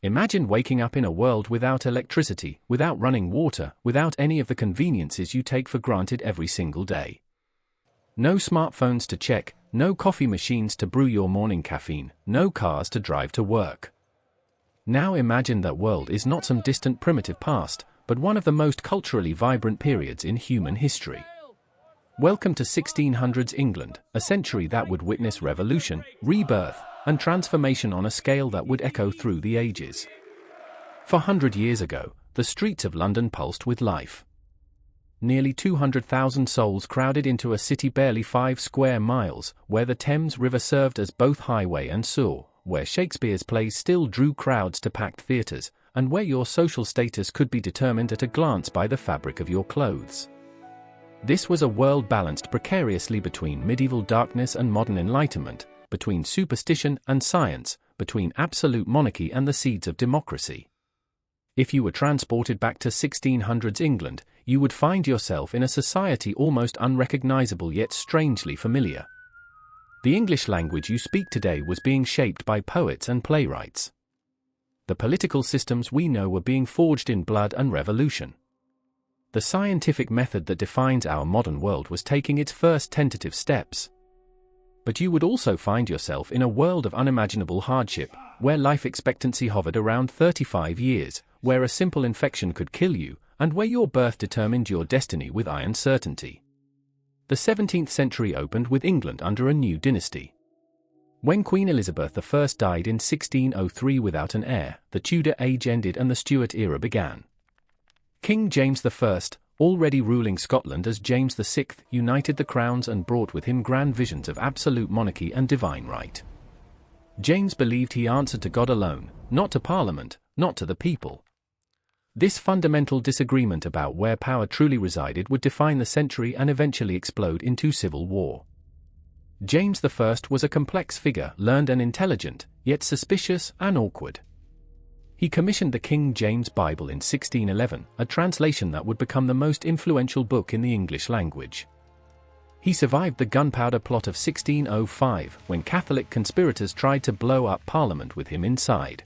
Imagine waking up in a world without electricity, without running water, without any of the conveniences you take for granted every single day. No smartphones to check, no coffee machines to brew your morning caffeine, no cars to drive to work. Now imagine that world is not some distant primitive past, but one of the most culturally vibrant periods in human history. Welcome to 1600s England, a century that would witness revolution, rebirth, and transformation on a scale that would echo through the ages. 400 years ago, the streets of London pulsed with life. Nearly 200,000 souls crowded into a city barely 5 square miles, where the Thames River served as both highway and sewer, where Shakespeare's plays still drew crowds to packed theatres, and where your social status could be determined at a glance by the fabric of your clothes. This was a world balanced precariously between medieval darkness and modern enlightenment, between superstition and science, between absolute monarchy and the seeds of democracy. If you were transported back to 1600s England, you would find yourself in a society almost unrecognizable yet strangely familiar. The English language you speak today was being shaped by poets and playwrights. The political systems we know were being forged in blood and revolution. The scientific method that defines our modern world was taking its first tentative steps. But you would also find yourself in a world of unimaginable hardship, where life expectancy hovered around 35 years, where a simple infection could kill you, and where your birth determined your destiny with iron certainty. The 17th century opened with England under a new dynasty. When Queen Elizabeth I died in 1603 without an heir, the Tudor age ended and the Stuart era began. King James I, already ruling Scotland as James VI, united the crowns and brought with him grand visions of absolute monarchy and divine right. James believed he answered to God alone, not to Parliament, not to the people. This fundamental disagreement about where power truly resided would define the century and eventually explode into civil war. James I was a complex figure, learned and intelligent, yet suspicious and awkward. He commissioned the King James Bible in 1611, a translation that would become the most influential book in the English language. He survived the gunpowder plot of 1605, when Catholic conspirators tried to blow up Parliament with him inside.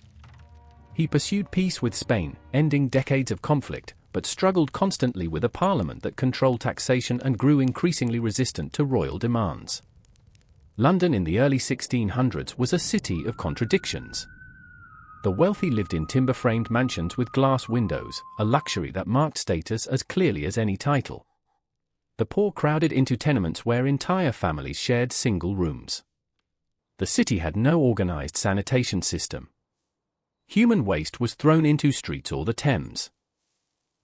He pursued peace with Spain, ending decades of conflict, but struggled constantly with a parliament that controlled taxation and grew increasingly resistant to royal demands. London in the early 1600s was a city of contradictions. The wealthy lived in timber-framed mansions with glass windows, a luxury that marked status as clearly as any title. The poor crowded into tenements where entire families shared single rooms. The city had no organized sanitation system. Human waste was thrown into streets or the Thames.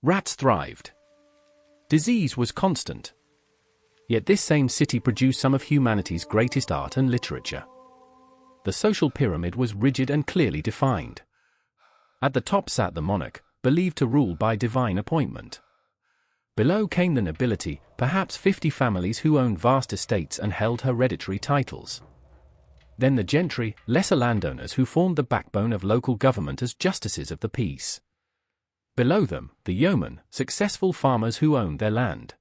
Rats thrived. Disease was constant. Yet this same city produced some of humanity's greatest art and literature. The social pyramid was rigid and clearly defined. At the top sat the monarch, believed to rule by divine appointment. Below came the nobility, perhaps 50 families who owned vast estates and held hereditary titles. Then the gentry, lesser landowners who formed the backbone of local government as justices of the peace. Below them, the yeomen, successful farmers who owned their land.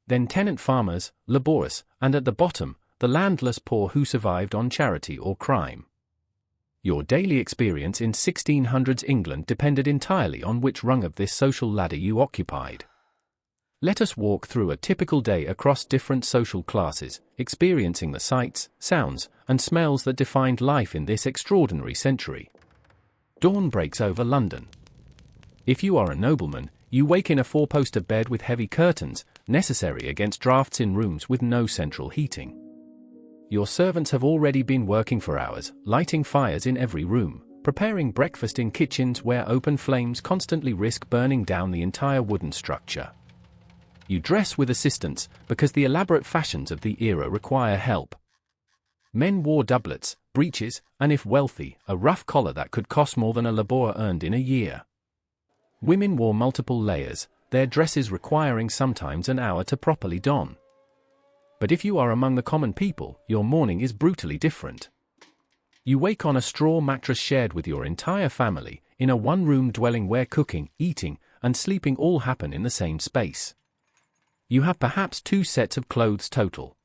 Then tenant farmers, laborious, and at the bottom, the landless poor who survived on charity or crime. Your daily experience in 1600s England depended entirely on which rung of this social ladder you occupied. Let us walk through a typical day across different social classes, experiencing the sights, sounds, and smells that defined life in this extraordinary century. Dawn breaks over London. If you are a nobleman, you wake in a four-poster bed with heavy curtains, necessary against drafts in rooms with no central heating. Your servants have already been working for hours, lighting fires in every room, preparing breakfast in kitchens where open flames constantly risk burning down the entire wooden structure. You dress with assistance, because the elaborate fashions of the era require help. Men wore doublets, breeches, and if wealthy, a rough collar that could cost more than a laborer earned in a year. Women wore multiple layers, their dresses requiring sometimes an hour to properly don. But if you are among the common people, your morning is brutally different. You wake on a straw mattress shared with your entire family, in a one-room dwelling where cooking, eating, and sleeping all happen in the same space. You have perhaps 2 sets of clothes total.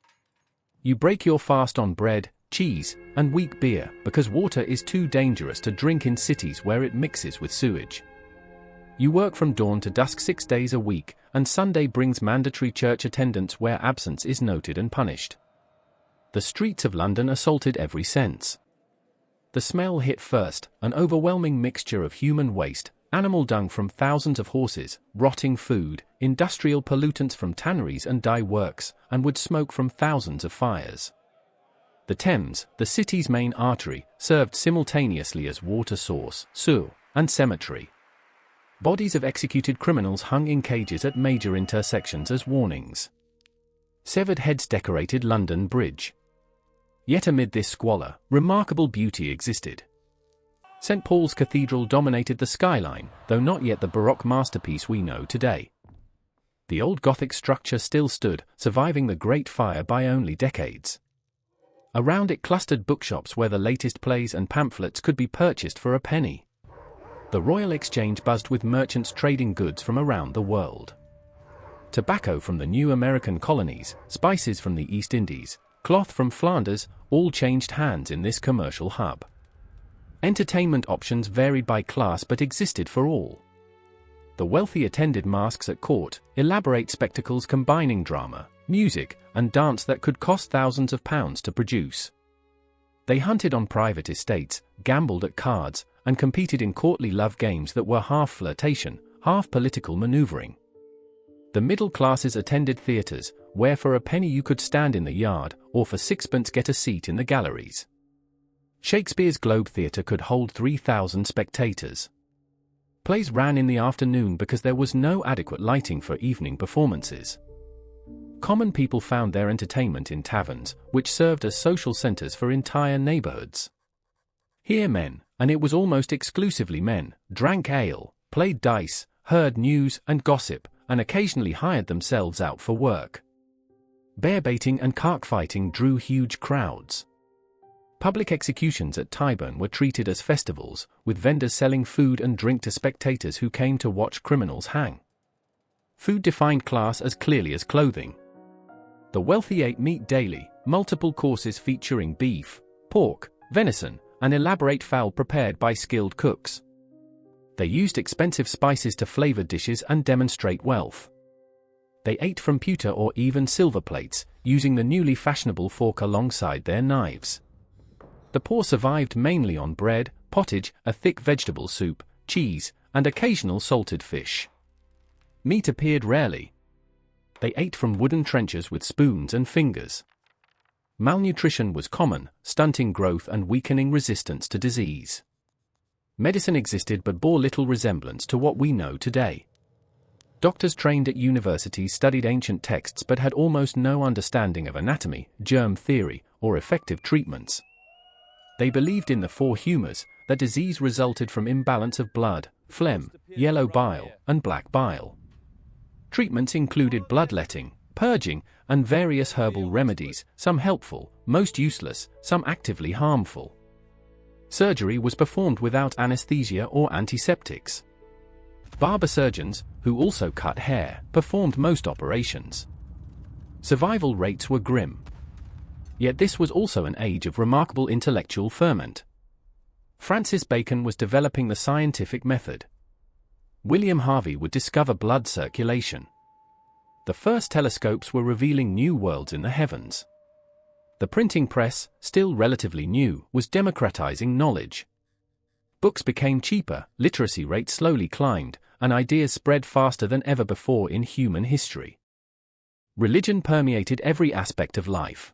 You break your fast on bread, cheese, and weak beer because water is too dangerous to drink in cities where it mixes with sewage. You work from dawn to dusk 6 days a week, and Sunday brings mandatory church attendance where absence is noted and punished. The streets of London assaulted every sense. The smell hit first, an overwhelming mixture of human waste, animal dung from thousands of horses, rotting food, industrial pollutants from tanneries and dye works, and wood smoke from thousands of fires. The Thames, the city's main artery, served simultaneously as water source, sewer, and cemetery. Bodies of executed criminals hung in cages at major intersections as warnings. Severed heads decorated London Bridge. Yet amid this squalor, remarkable beauty existed. St. Paul's Cathedral dominated the skyline, though not yet the Baroque masterpiece we know today. The old Gothic structure still stood, surviving the Great Fire by only decades. Around it clustered bookshops where the latest plays and pamphlets could be purchased for a penny. The Royal Exchange buzzed with merchants trading goods from around the world. Tobacco from the new American colonies, spices from the East Indies, cloth from Flanders, all changed hands in this commercial hub. Entertainment options varied by class but existed for all. The wealthy attended masques at court, elaborate spectacles combining drama, music, and dance that could cost thousands of pounds to produce. They hunted on private estates, gambled at cards, and competed in courtly love games that were half flirtation, half political maneuvering. The middle classes attended theatres, where for a penny you could stand in the yard, or for sixpence get a seat in the galleries. Shakespeare's Globe Theatre could hold 3,000 spectators. Plays ran in the afternoon because there was no adequate lighting for evening performances. Common people found their entertainment in taverns, which served as social centres for entire neighbourhoods. Here men, and it was almost exclusively men, drank ale, played dice, heard news and gossip, and occasionally hired themselves out for work. Bear-baiting and cockfighting drew huge crowds. Public executions at Tyburn were treated as festivals, with vendors selling food and drink to spectators who came to watch criminals hang. Food defined class as clearly as clothing. The wealthy ate meat daily, multiple courses featuring beef, pork, venison, and elaborate fowl prepared by skilled cooks. They used expensive spices to flavor dishes and demonstrate wealth. They ate from pewter or even silver plates, using the newly fashionable fork alongside their knives. The poor survived mainly on bread, pottage, a thick vegetable soup, cheese, and occasional salted fish. Meat appeared rarely. They ate from wooden trenchers with spoons and fingers. Malnutrition was common, stunting growth and weakening resistance to disease. Medicine existed but bore little resemblance to what we know today. Doctors trained at universities studied ancient texts but had almost no understanding of anatomy, germ theory, or effective treatments. They believed in the four humours, that disease resulted from imbalance of blood, phlegm, yellow bile, and black bile. Treatments included bloodletting, purging, and various herbal remedies, some helpful, most useless, some actively harmful. Surgery was performed without anesthesia or antiseptics. Barber surgeons, who also cut hair, performed most operations. Survival rates were grim. Yet this was also an age of remarkable intellectual ferment. Francis Bacon was developing the scientific method. William Harvey would discover blood circulation. The first telescopes were revealing new worlds in the heavens. The printing press, still relatively new, was democratizing knowledge. Books became cheaper, literacy rates slowly climbed, and ideas spread faster than ever before in human history. Religion permeated every aspect of life.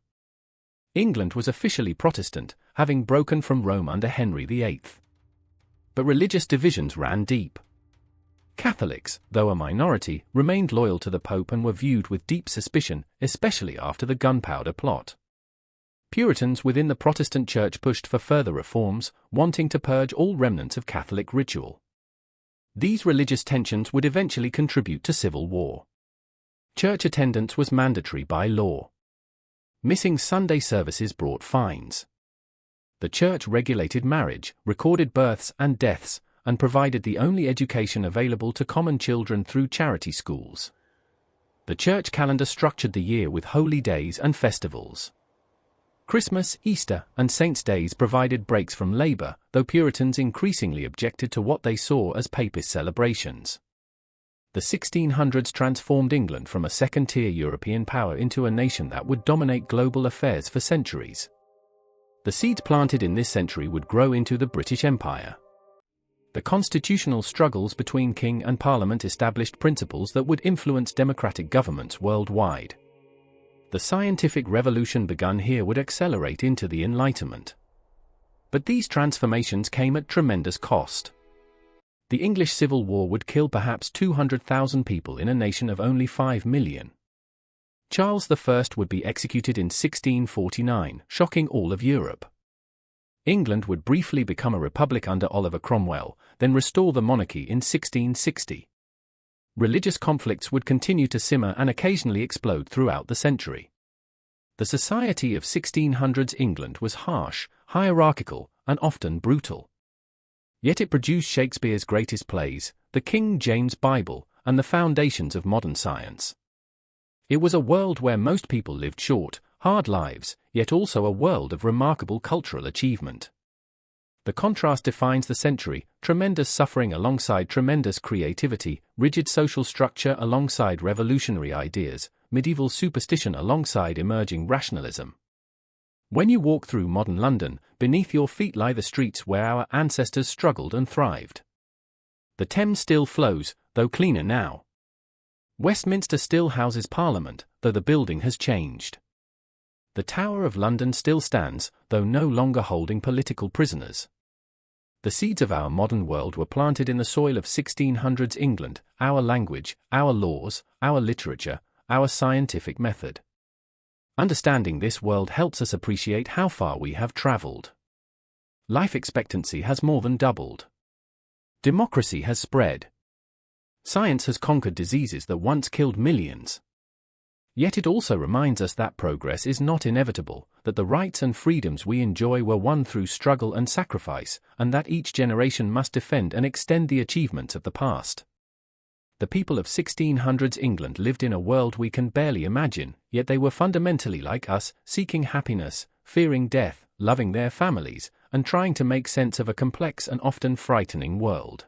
England was officially Protestant, having broken from Rome under Henry VIII. But religious divisions ran deep. Catholics, though a minority, remained loyal to the Pope and were viewed with deep suspicion, especially after the Gunpowder Plot. Puritans within the Protestant Church pushed for further reforms, wanting to purge all remnants of Catholic ritual. These religious tensions would eventually contribute to civil war. Church attendance was mandatory by law. Missing Sunday services brought fines. The Church regulated marriage, recorded births and deaths, and provided the only education available to common children through charity schools. The Church calendar structured the year with holy days and festivals. Christmas, Easter, and Saints' Days provided breaks from labor, though Puritans increasingly objected to what they saw as papist celebrations. The 1600s transformed England from a second-tier European power into a nation that would dominate global affairs for centuries. The seeds planted in this century would grow into the British Empire. The constitutional struggles between king and parliament established principles that would influence democratic governments worldwide. The scientific revolution begun here would accelerate into the Enlightenment. But these transformations came at tremendous cost. The English Civil War would kill perhaps 200,000 people in a nation of only 5 million. Charles I would be executed in 1649, shocking all of Europe. England would briefly become a republic under Oliver Cromwell, then restore the monarchy in 1660. Religious conflicts would continue to simmer and occasionally explode throughout the century. The society of 1600s England was harsh, hierarchical, and often brutal. Yet it produced Shakespeare's greatest plays, the King James Bible, and the foundations of modern science. It was a world where most people lived short, hard lives, yet also a world of remarkable cultural achievement. The contrast defines the century: tremendous suffering alongside tremendous creativity, rigid social structure alongside revolutionary ideas, medieval superstition alongside emerging rationalism. When you walk through modern London, beneath your feet lie the streets where our ancestors struggled and thrived. The Thames still flows, though cleaner now. Westminster still houses Parliament, though the building has changed. The Tower of London still stands, though no longer holding political prisoners. The seeds of our modern world were planted in the soil of 1600s England: our language, our laws, our literature, our scientific method. Understanding this world helps us appreciate how far we have traveled. Life expectancy has more than doubled. Democracy has spread. Science has conquered diseases that once killed millions. Yet it also reminds us that progress is not inevitable, that the rights and freedoms we enjoy were won through struggle and sacrifice, and that each generation must defend and extend the achievements of the past. The people of 1600s England lived in a world we can barely imagine, yet they were fundamentally like us, seeking happiness, fearing death, loving their families, and trying to make sense of a complex and often frightening world.